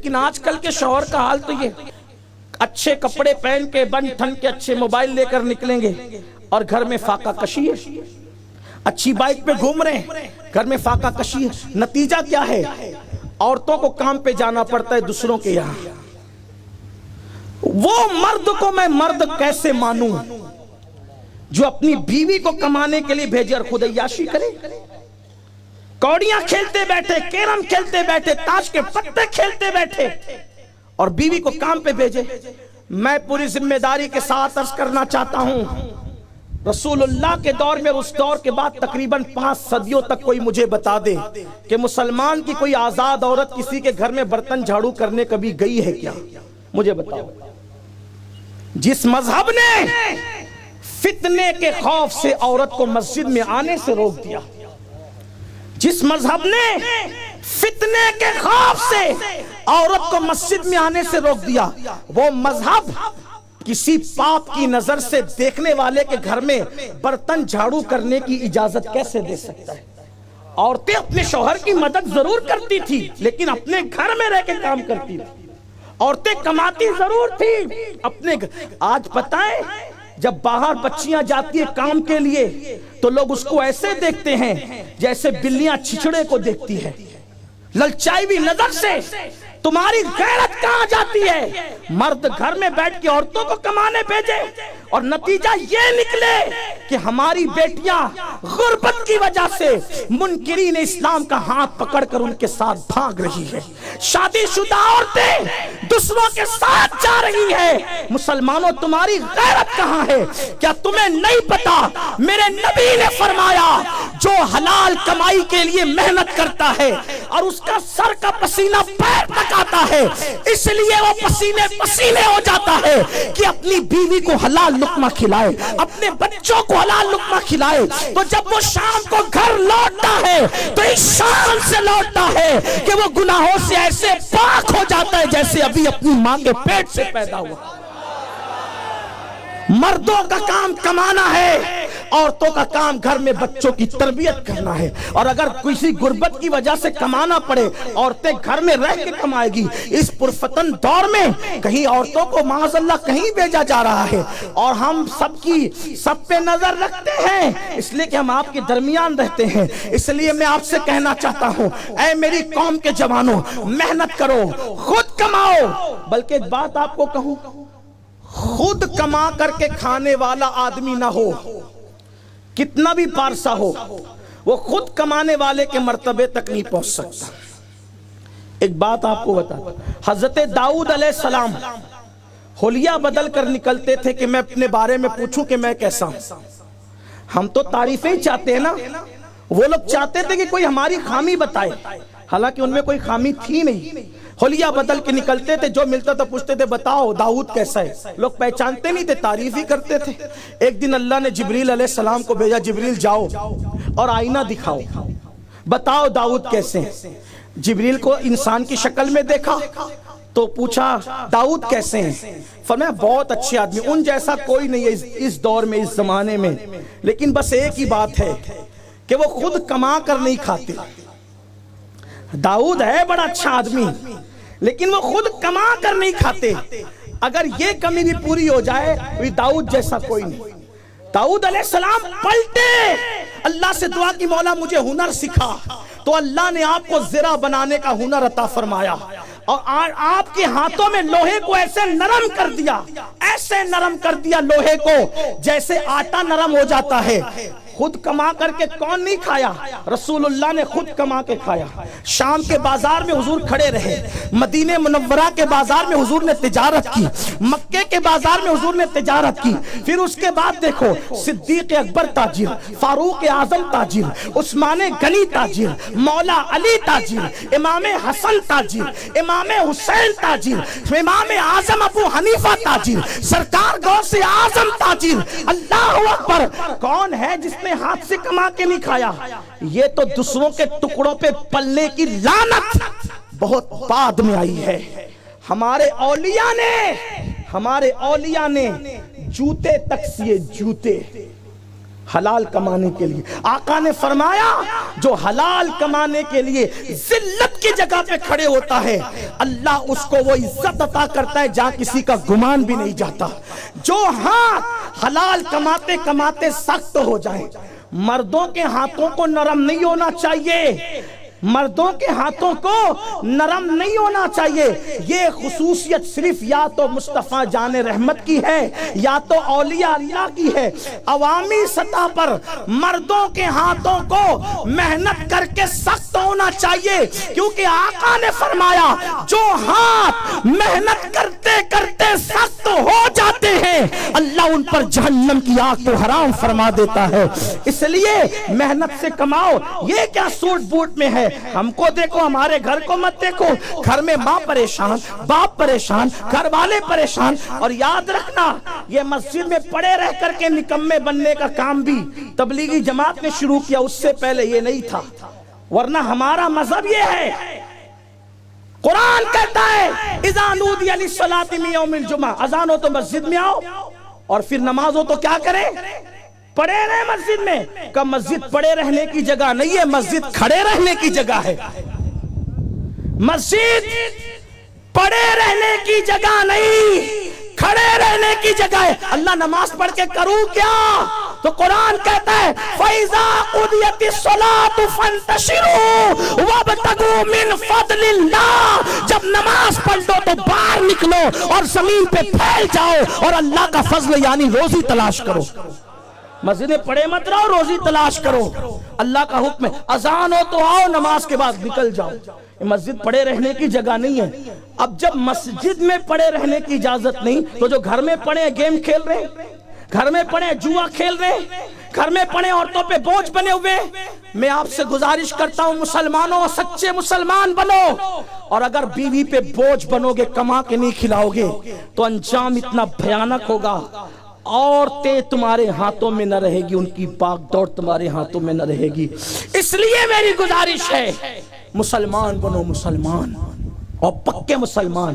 لیکن آج کل کے شوہر کا حال تو یہ، اچھے کپڑے پہن کے بن ٹھن کے اچھے موبائل لے کر نکلیں گے اور گھر میں فاقہ کشی ہے، اچھی بائک پہ گھوم رہے ہیں گھر میں فاقہ کشی ہے۔ نتیجہ کیا ہے؟ عورتوں کو کام پہ جانا پڑتا ہے دوسروں کے یہاں۔ وہ مرد کو میں مرد کیسے مانوں جو اپنی بیوی کو کمانے کے لیے بھیجے اور خود عیاشی کرے؟ کوڑیاں کھیلتے بیٹھے، کیرم کھیلتے بیٹھے، تاش کے پتے کھیلتے بیٹھے اور بیوی کو کام پہ بھیجے۔ میں پوری ذمہ داری کے ساتھ عرض کرنا چاہتا ہوں، رسول اللہ کے دور میں، اس دور کے بعد تقریباً 5 صدیوں تک کوئی مجھے بتا دے کہ مسلمان کی کوئی آزاد عورت کسی کے گھر میں برتن جھاڑو کرنے کبھی گئی ہے کیا؟ مجھے بتاؤ۔ جس مذہب نے فتنے کے خوف سے عورت کو مسجد میں آنے سے روک دیا، جس مذہب نے فتنے کے خوف سے عورت کو مسجد میں آنے سے روک دیا، وہ مذہب کسی پاپ کی نظر سے دیکھنے والے کے گھر میں برتن جھاڑو کرنے کی اجازت کیسے دے سکتا ہے؟ عورتیں اپنے شوہر کی مدد ضرور کرتی تھی لیکن اپنے گھر میں رہ کے کام کرتی تھی۔ عورتیں کماتی ضرور تھی اپنے آج پتہ ہے جب باہر بچیاں جاتی ہیں کام کے لیے تو لوگ اس کو ایسے دیکھتے ہیں جیسے بلیاں چھچڑے کو دیکھتی ہے، للچائی ہوئی نظر سے۔ تمہاری غیرت کہاں جاتی ہے؟ مرد گھر میں بیٹھ کے عورتوں کو کمانے بھیجے اور نتیجہ یہ نکلے کہ ہماری بیٹیاں غربت کی وجہ سے منکرین اسلام کا ہاتھ پکڑ کر ان کے ساتھ بھاگ رہی ہے، شادی شدہ عورتیں دوسروں کے ساتھ جا رہی ہے۔ مسلمانوں تمہاری غیرت کہاں ہے؟ کیا تمہیں نہیں پتا میرے نبی نے فرمایا جو حلال کمائی کے لیے محنت کرتا ہے اور اس کا سر کا پسینہ پیر تک آتا ہے اس لیے وہ پسینے پسینے ہو جاتا ہے کہ اپنی بیوی کو حلال لقمہ کھلائے، اپنے بچوں کو حلال لقمہ کھلائے، تو جب وہ شام کو گھر لوٹتا ہے تو اس شان سے لوٹتا ہے کہ وہ گناہوں سے ایسے پاک ہو جاتا ہے جیسے ابھی اپنی ماں کے پیٹ سے پیدا ہوا۔ مردوں کا کام کمانا ہے، عورتوں کا کام گھر میں بچوں کی تربیت کرنا ہے، اور اگر کسی غربت کی وجہ سے کمانا پڑے عورتیں گھر میں رہ کے کمائے گی۔ اس پرفتن دور میں کہیں عورتوں کو معاذ اللہ کہیں بھیجا جا رہا ہے اور ہم سب پہ نظر رکھتے ہیں اس لیے کہ ہم آپ کے درمیان رہتے ہیں۔ اس لیے میں آپ سے کہنا چاہتا ہوں اے میری قوم کے جوانوں، محنت کرو، خود کماؤ۔ بلکہ ایک بات آپ کو کہوں، خود کما کر کے کھانے والا آدمی نہ ہو، کتنا بھی پارسا ہو، وہ خود کمانے والے کے مرتبے تک نہیں پہنچ سکتا۔ ایک بات آپ کو بتا، حضرت داؤد علیہ السلام حلیہ بدل کر نکلتے تھے کہ میں اپنے بارے میں پوچھوں کہ میں کیسا ہوں۔ ہم تو تعریفیں ہی چاہتے ہیں نا، وہ لوگ چاہتے تھے کہ کوئی ہماری خامی بتائے، حالانکہ ان میں کوئی خامی تھی نہیں۔ حلیہ بدل کے نکلتے تھے، جو ملتا تھا پوچھتے تھے بتاؤ داؤد کیسا ہے، لوگ پہچانتے نہیں تھے، تعریف ہی کرتے تھے۔ ایک دن اللہ نے جبریل علیہ السلام کو بھیجا، جبریل جاؤ اور آئینہ دکھاؤ، بتاؤ داؤد کیسے ہیں۔ جبریل کو انسان کی شکل میں دیکھا تو پوچھا داؤد کیسے ہیں، فرمایا بہت اچھے آدمی، ان جیسا کوئی نہیں ہے اس دور میں، اس زمانے میں، لیکن بس ایک ہی بات ہے کہ وہ خود کما کر نہیں کھاتے۔ داؤد ہے بڑا اچھا آدمی لیکن وہ خود کما کر نہیں کھاتے۔ اگر یہ کمی بھی پوری ہو جائے تو داؤد جیسا کوئی نہیں۔ داؤد علیہ السلام پلٹے، اللہ سے دعا کی مولا مجھے ہنر سکھا، تو اللہ نے آپ کو زرہ بنانے کا ہنر عطا فرمایا اور آپ کے ہاتھوں میں لوہے کو ایسے نرم کر دیا، ایسے نرم کر دیا لوہے کو جیسے آٹا نرم ہو جاتا ہے۔ خود کما کر کے کون نہیں کھایا؟ رسول اللہ نے خود کما کے کھایا۔ شام کے بازار میں حضور کھڑے رہے، مدینہ منورہ کے بازار میں حضور نے تجارت کی، مکے کے بازار میں حضور نے تجارت کی۔ پھر اس کے بعد دیکھو صدیق اکبر تاجر، فاروق اعظم تاجر، عثمان غنی تاجر، مولا علی تاجر، امام حسن تاجر، امام حسین تاجر، امام اعظم ابو حنیفہ تاجر، سرکار غوث اعظم تاجر۔ اللہ اکبر! کون ہے جس نے ہاتھ سے کما کے نہیں کھایا؟ یہ تو دوسروں کے ٹکڑوں پہ پلنے کی لعنت بہت بعد میں آئی ہے۔ ہمارے اولیاء نے جوتے تک سیے، جوتے حلال کمانے کے لیے. آقا نے فرمایا جو حلال کمانے کے لیے ذلت کی جگہ پہ کھڑے ہوتا ہے اللہ اس کو وہ عزت عطا کرتا ہے جہاں کسی کا گمان بھی نہیں جاتا. جو ہاتھ حلال کماتے کماتے سخت ہو جائیں. مردوں کے ہاتھوں کو نرم نہیں ہونا چاہیے, مردوں کے ہاتھوں کو نرم نہیں ہونا چاہیے. یہ خصوصیت صرف یا تو مصطفیٰ جان رحمت کی ہے یا تو اولیاء اللہ کی ہے. عوامی سطح پر مردوں کے ہاتھوں کو محنت کر کے سخت ہونا چاہیے, کیونکہ آقا نے فرمایا جو ہاتھ محنت کرتے کرتے سخت ہو جاتے ہیں اللہ ان پر جہنم کی آگ کو حرام فرما دیتا ہے. اس لیے محنت سے کماؤ. یہ کیا سوٹ بوٹ میں ہے؟ ہم کو دیکھو, ہمارے گھر کو مت دیکھو. گھر میں ماں پریشان, باپ پریشان, گھر والے پریشان. اور یاد رکھنا یہ مسجد میں پڑے رہ کر کے نکمے بننے کا کام بھی تبلیغی جماعت نے شروع کیا, اس سے پہلے یہ نہیں تھا. ورنہ ہمارا مذہب یہ ہے, قرآن کہتا ہے اذا نودی للصلاۃ من یوم الجمعہ, اذان ہو تو مسجد میں آؤ, اور پھر نماز ہو تو کیا کرے؟ پڑے رہے مسجد میں. کہ مسجد پڑے رہنے کی جگہ نہیں ہے, مسجد کھڑے رہنے کی جگہ ہے. مسجد پڑے رہنے کی جگہ نہیں, کھڑے رہنے کی جگہ ہے. اللہ نماز پڑھ کے کروں کیا؟ تو قرآن کہتا ہے فَإِذَا قُضِيَتِ الصَّلَاةُ فَانْتَشِرُوا وَابْتَغُوا مِنْ فَضْلِ اللَّهِ. جب نماز پڑھ لو تو باہر نکلو اور زمین پہ پھیل جاؤ اور اللہ کا فضل یعنی روزی تلاش کرو. مسجد میں پڑے مت رہو, روزی تلاش کرو. اللہ کا حکم ہے اذان ہو تو آؤ, نماز کے بعد نکل جاؤ. مسجد پڑے رہنے کی جگہ نہیں ہے. اب جب مسجد میں پڑے رہنے کی اجازت نہیں تو جو گھر میں پڑے گیم کھیل رہے, گھر میں پڑے جوا کھیل رہے, گھر میں پڑے عورتوں پہ بوجھ بنے ہوئے, میں آپ سے گزارش کرتا ہوں مسلمانوں سچے مسلمان بنو. اور اگر بیوی پہ بوجھ بنو گے, کما کے نہیں کھلاؤ گے تو انجام اتنا بھیانک ہوگا. عورتیں تمہارے ہاتھوں میں نہ رہے گی, ان کی باغ دوڑ تمہارے ہاتھوں میں نہ رہے گی. اس لیے میری گزارش ہے مسلمان بنو, مسلمان اور پکے مسلمان.